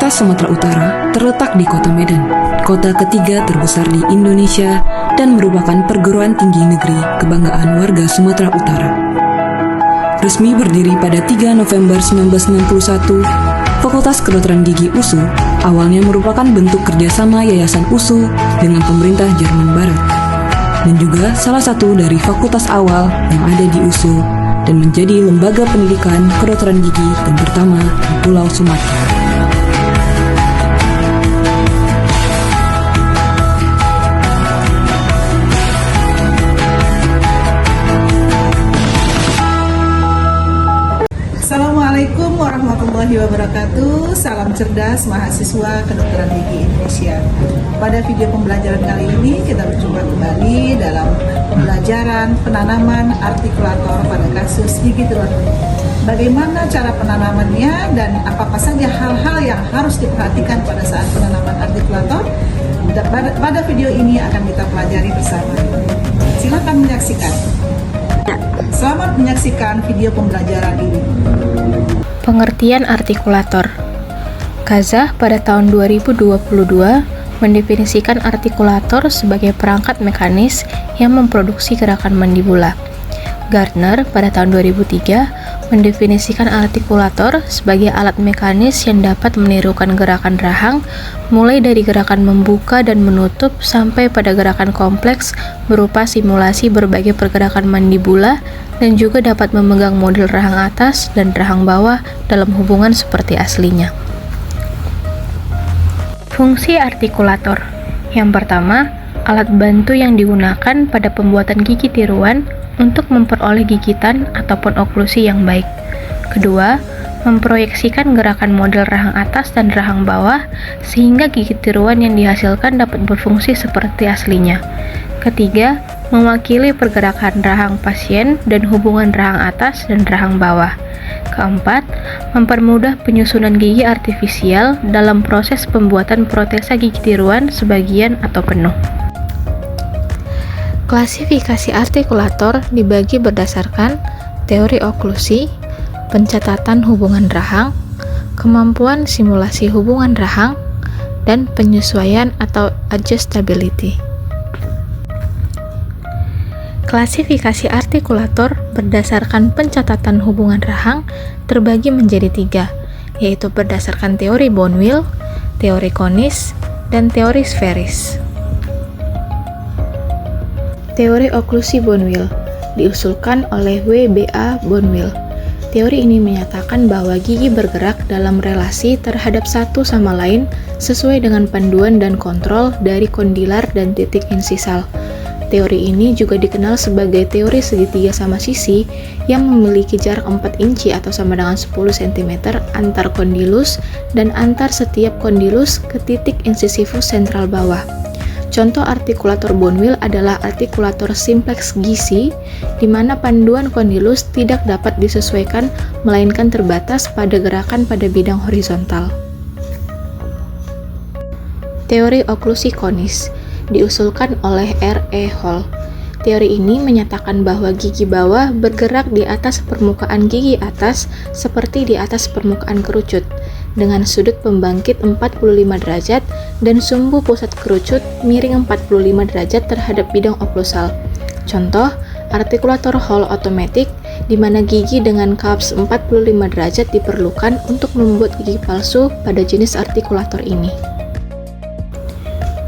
Atas Sumatera Utara terletak di Kota Medan, kota ketiga terbesar di Indonesia dan merupakan perguruan tinggi negeri kebanggaan warga Sumatera Utara. Resmi berdiri pada 3 November 1961, Fakultas Kedokteran Gigi USU awalnya merupakan bentuk kerjasama Yayasan USU dengan pemerintah Jerman Barat, dan juga salah satu dari fakultas awal yang ada di USU dan menjadi lembaga pendidikan kedokteran gigi yang pertama di Pulau Sumatera. Assalamualaikum warahmatullahi wabarakatuh. Salam cerdas mahasiswa kedokteran gigi Indonesia. Pada video pembelajaran kali ini kita berjumpa kembali dalam pembelajaran penanaman artikulator pada kasus gigi tiruan. Bagaimana cara penanamannya dan apa saja hal-hal yang harus diperhatikan pada saat penanaman artikulator? Pada video ini akan kita pelajari bersama. Silakan menyaksikan. Selamat menyaksikan video pembelajaran ini. Pengertian artikulator. Kazah pada tahun 2022 mendefinisikan artikulator sebagai perangkat mekanis yang memproduksi gerakan mandibula. Gardner pada tahun 2003 mendefinisikan artikulator sebagai alat mekanis yang dapat menirukan gerakan rahang, mulai dari gerakan membuka dan menutup sampai pada gerakan kompleks berupa simulasi berbagai pergerakan mandibula, dan juga dapat memegang model rahang atas dan rahang bawah dalam hubungan seperti aslinya. Fungsi artikulator. Yang pertama, alat bantu yang digunakan pada pembuatan gigi tiruan untuk memperoleh gigitan ataupun oklusi yang baik. Kedua, memproyeksikan gerakan model rahang atas dan rahang bawah sehingga gigi tiruan yang dihasilkan dapat berfungsi seperti aslinya. Ketiga, mewakili pergerakan rahang pasien dan hubungan rahang atas dan rahang bawah. Keempat, mempermudah penyusunan gigi artifisial dalam proses pembuatan protesa gigi tiruan sebagian atau penuh. Klasifikasi artikulator dibagi berdasarkan teori oklusi, pencatatan hubungan rahang, kemampuan simulasi hubungan rahang, dan penyesuaian atau adjustability. Klasifikasi artikulator berdasarkan pencatatan hubungan rahang terbagi menjadi 3, yaitu berdasarkan teori Bonwil, teori konis, dan teori sferis. Teori oklusi Bonwil diusulkan oleh W.B.A. Bonwil. Teori ini menyatakan bahwa gigi bergerak dalam relasi terhadap satu sama lain sesuai dengan panduan dan kontrol dari kondilar dan titik insisal. Teori ini juga dikenal sebagai teori segitiga sama sisi yang memiliki jarak 4 inci atau sama dengan 10 cm antar kondilus dan antar setiap kondilus ke titik insisifus sentral bawah. Contoh artikulator Bonwil adalah artikulator simplex Gizi, di mana panduan kondilus tidak dapat disesuaikan melainkan terbatas pada gerakan pada bidang horizontal. Teori oklusi konis diusulkan oleh R.E. Hall. Teori ini menyatakan bahwa gigi bawah bergerak di atas permukaan gigi atas seperti di atas permukaan kerucut, dengan sudut pembangkit 45 derajat dan sumbu pusat kerucut miring 45 derajat terhadap bidang oklusal. Contoh, artikulator Hall otomatik, di mana gigi dengan cups 45 derajat diperlukan untuk membuat gigi palsu pada jenis artikulator ini.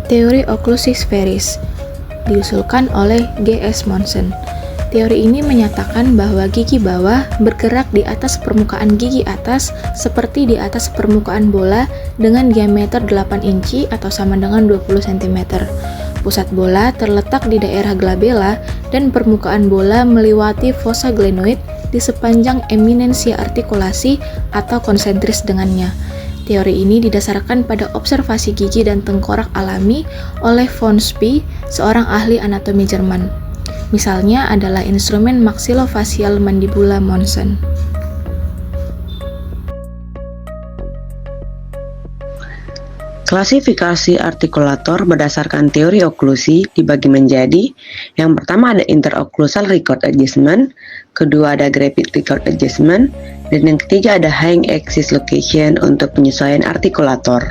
Teori oklusi sferis diusulkan oleh G.S. Monson. Teori ini menyatakan bahwa gigi bawah bergerak di atas permukaan gigi atas seperti di atas permukaan bola dengan diameter 8 inci atau sama dengan 20 cm. Pusat bola terletak di daerah glabella dan permukaan bola melewati fossa glenoid di sepanjang eminensia artikulasi atau konsentris dengannya. Teori ini didasarkan pada observasi gigi dan tengkorak alami oleh von Spee, seorang ahli anatomi Jerman. Misalnya adalah instrumen maxillofacial mandibula Monson. Klasifikasi artikulator berdasarkan teori oklusi dibagi menjadi, yang pertama ada interocclusal record adjustment, kedua ada gravid record adjustment, dan yang ketiga ada hang axis location untuk penyesuaian artikulator.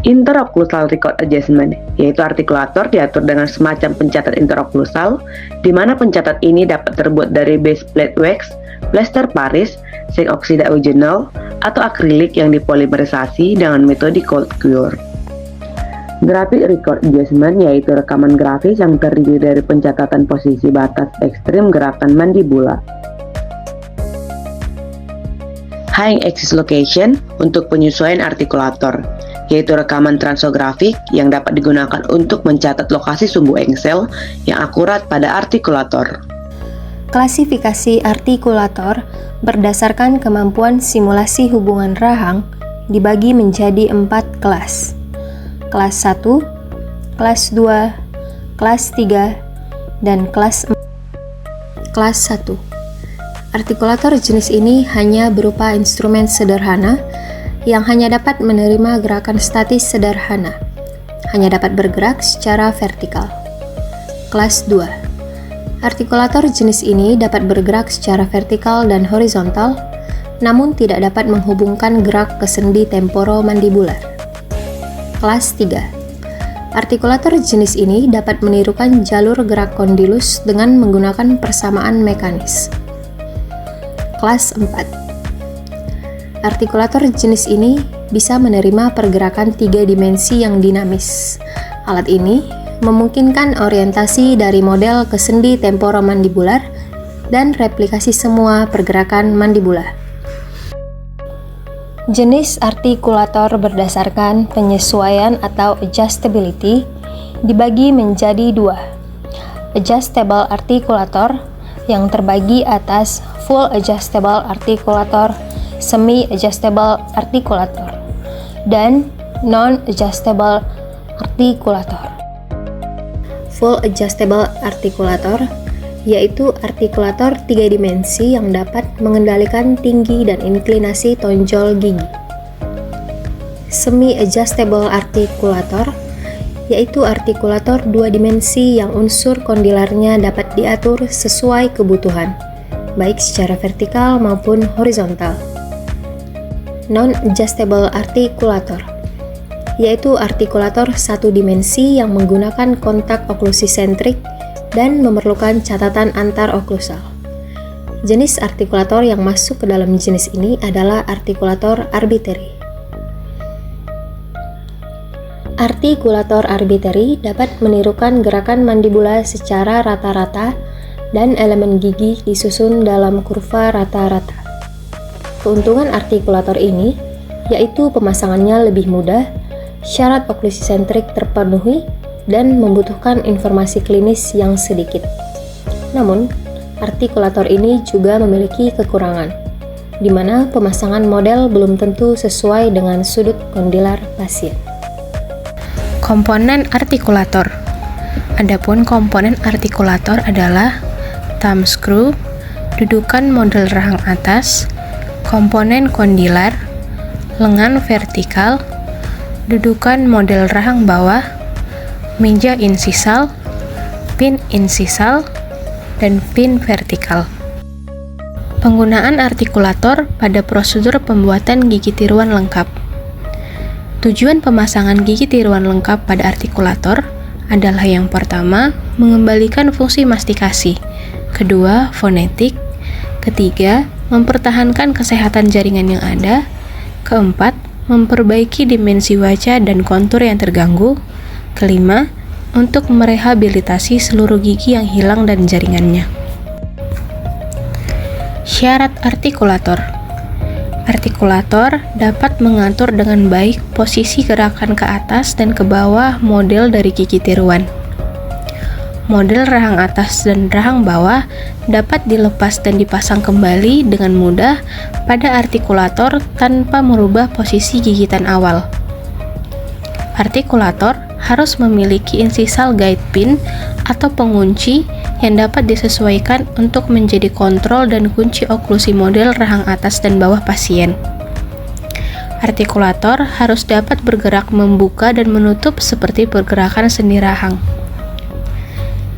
Interocclusal record adjustment, yaitu artikulator diatur dengan semacam pencatat interocclusal, di mana pencatat ini dapat terbuat dari base plate wax, plaster Paris, zinc oksida eugenol, atau akrilik yang dipolimerisasi dengan metode cold cure. Graphic record adjustment yaitu rekaman grafis yang terdiri dari pencatatan posisi batas ekstrim gerakan mandibula. Hang axis location untuk penyesuaian artikulator, yaitu rekaman transografik yang dapat digunakan untuk mencatat lokasi sumbu engsel yang akurat pada artikulator. Klasifikasi artikulator berdasarkan kemampuan simulasi hubungan rahang dibagi menjadi 4 kelas. Kelas 1, kelas 2, kelas 3, dan kelas 4. Kelas 1. Artikulator jenis ini hanya berupa instrumen sederhana yang hanya dapat menerima gerakan statis sederhana, hanya dapat bergerak secara vertikal. Kelas 2. Artikulator jenis ini dapat bergerak secara vertikal dan horizontal, namun tidak dapat menghubungkan gerak ke sendi temporomandibular. Kelas 3. Artikulator jenis ini dapat menirukan jalur gerak kondilus dengan menggunakan persamaan mekanis. Kelas 4. Artikulator jenis ini bisa menerima pergerakan 3 dimensi yang dinamis. Alat ini memungkinkan orientasi dari model ke sendi temporomandibular dan replikasi semua pergerakan mandibula. Jenis artikulator berdasarkan penyesuaian atau adjustability dibagi menjadi 2. Adjustable articulator yang terbagi atas full adjustable articulator, semi-adjustable articulator, dan non-adjustable articulator. Full adjustable articulator yaitu artikulator 3 dimensi yang dapat mengendalikan tinggi dan inklinasi tonjol gigi. Semi-adjustable articulator yaitu artikulator 2 dimensi yang unsur kondilarnya dapat diatur sesuai kebutuhan, baik secara vertikal maupun horizontal. Non-adjustable articulator yaitu artikulator 1 dimensi yang menggunakan kontak oklusi sentrik dan memerlukan catatan antar-oklusal. Jenis artikulator yang masuk ke dalam jenis ini adalah artikulator arbiteri. Artikulator arbiteri dapat menirukan gerakan mandibula secara rata-rata dan elemen gigi disusun dalam kurva rata-rata. Keuntungan artikulator ini yaitu pemasangannya lebih mudah, syarat oklusi sentrik terpenuhi, dan membutuhkan informasi klinis yang sedikit. Namun, artikulator ini juga memiliki kekurangan, di mana pemasangan model belum tentu sesuai dengan sudut kondilar pasien. Komponen artikulator. Adapun komponen artikulator adalah thumb screw, dudukan model rahang atas, komponen kondilar, lengan vertikal, dudukan model rahang bawah, meja insisal, pin insisal, dan pin vertikal. Penggunaan artikulator pada prosedur pembuatan gigi tiruan lengkap. Tujuan pemasangan gigi tiruan lengkap pada artikulator adalah yang pertama, mengembalikan fungsi mastikasi, kedua, fonetik, ketiga, mempertahankan kesehatan jaringan yang ada, keempat, memperbaiki dimensi wajah dan kontur yang terganggu, kelima, untuk merehabilitasi seluruh gigi yang hilang dan jaringannya. Syarat artikulator. Artikulator dapat mengatur dengan baik posisi gerakan ke atas dan ke bawah model dari gigi tiruan. Model rahang atas dan rahang bawah dapat dilepas dan dipasang kembali dengan mudah pada artikulator tanpa merubah posisi gigitan awal. Artikulator harus memiliki insisal guide pin atau pengunci yang dapat disesuaikan untuk menjadi kontrol dan kunci oklusi model rahang atas dan bawah pasien. Artikulator harus dapat bergerak membuka dan menutup seperti pergerakan sendi rahang.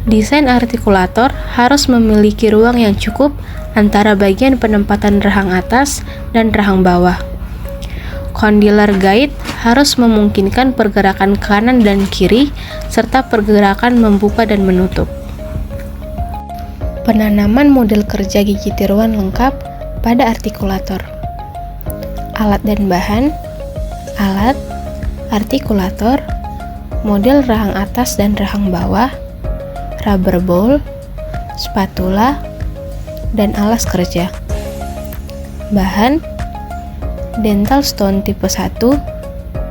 Desain artikulator harus memiliki ruang yang cukup antara bagian penempatan rahang atas dan rahang bawah. Condylar guide harus memungkinkan pergerakan kanan dan kiri serta pergerakan membuka dan menutup. Penanaman model kerja gigi tiruan lengkap pada artikulator. Alat dan bahan: alat, artikulator, model rahang atas dan rahang bawah, rubber ball, spatula, dan alas kerja. Bahan: dental stone tipe 1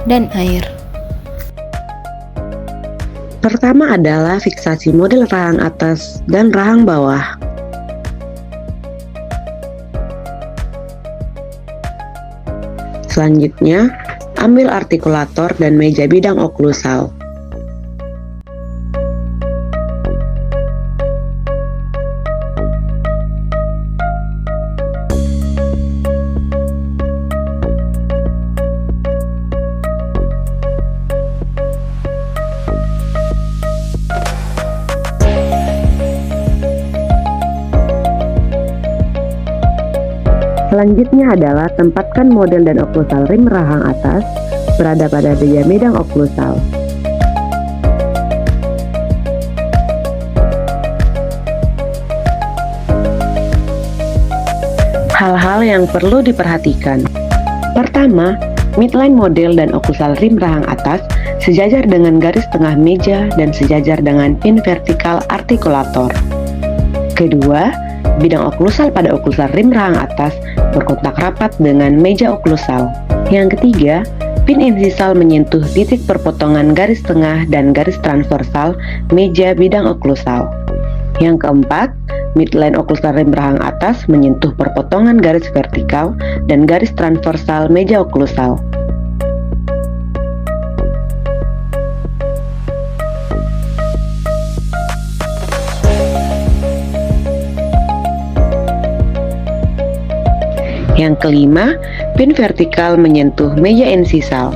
dan air. Pertama adalah fiksasi model rahang atas dan rahang bawah. Selanjutnya, ambil artikulator dan meja bidang oklusal. Selanjutnya adalah tempatkan model dan oklusal rim rahang atas berada pada meja bidang oklusal. Hal-hal yang perlu diperhatikan. Pertama, midline model dan oklusal rim rahang atas sejajar dengan garis tengah meja dan sejajar dengan pin vertikal artikulator. Kedua, bidang oklusal pada oklusal rim rahang atas berkontak rapat dengan meja oklusal. Yang ketiga, pin insisal menyentuh titik perpotongan garis tengah dan garis transversal meja bidang oklusal. Yang keempat, midline oklusal rim rahang atas menyentuh perpotongan garis vertikal dan garis transversal meja oklusal. Yang kelima, pin vertikal menyentuh meja insisal.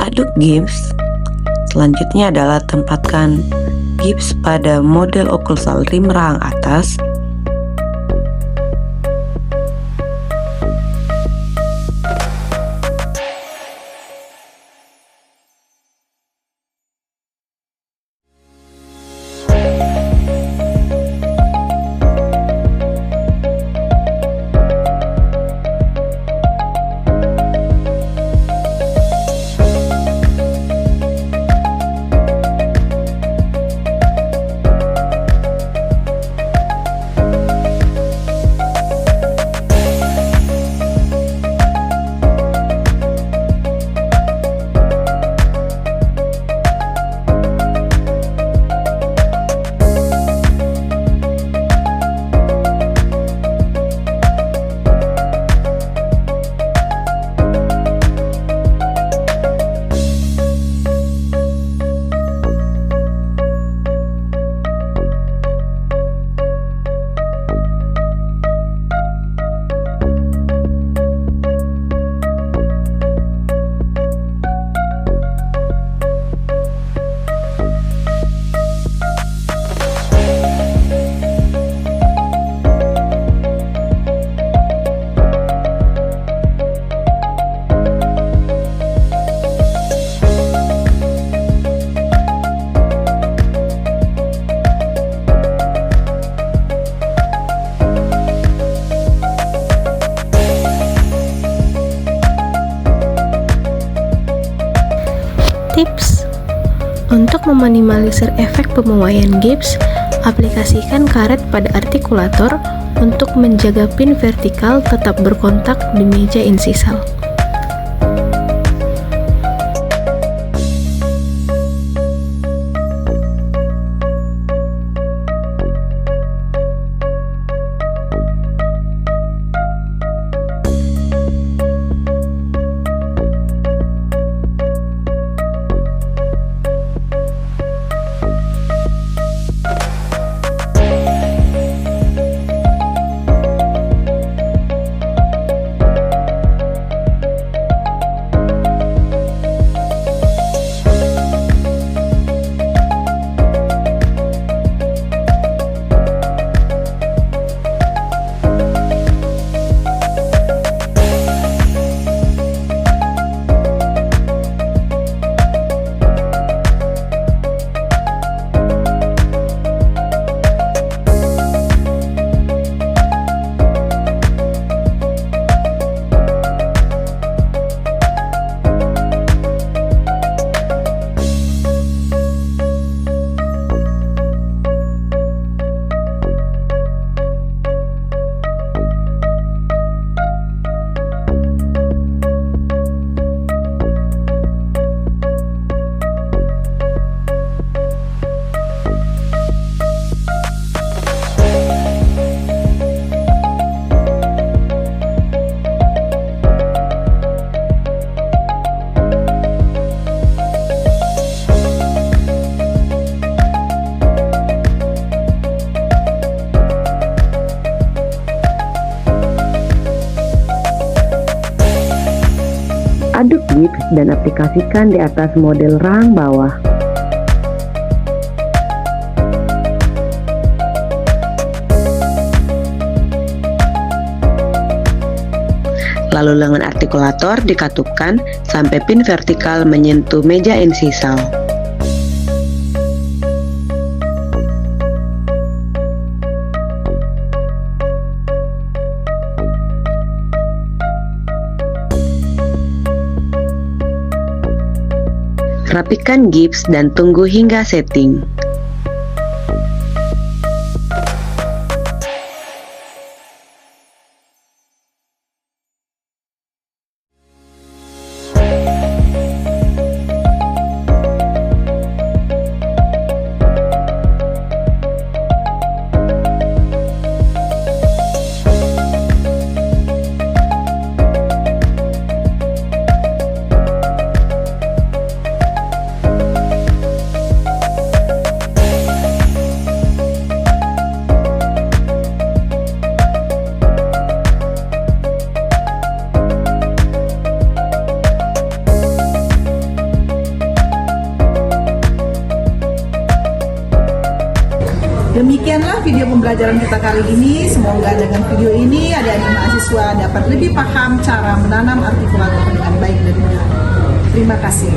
Aduk gips. Selanjutnya adalah tempatkan gips pada model oklusal rim rahang atas. Tips untuk meminimalisir efek pembuaian gips, Aplikasikan karet pada artikulator untuk menjaga pin vertikal tetap berkontak di meja insisal. Aduk gips dan aplikasikan di atas model rahang bawah. Lalu lengan artikulator dikatupkan sampai pin vertikal menyentuh meja insisal. Rapikan gips dan tunggu hingga setting. Demikianlah video pembelajaran kita kali ini. Semoga dengan video ini adik-adik mahasiswa dapat lebih paham cara menanam artikulator dengan baik dan benar. Terima kasih.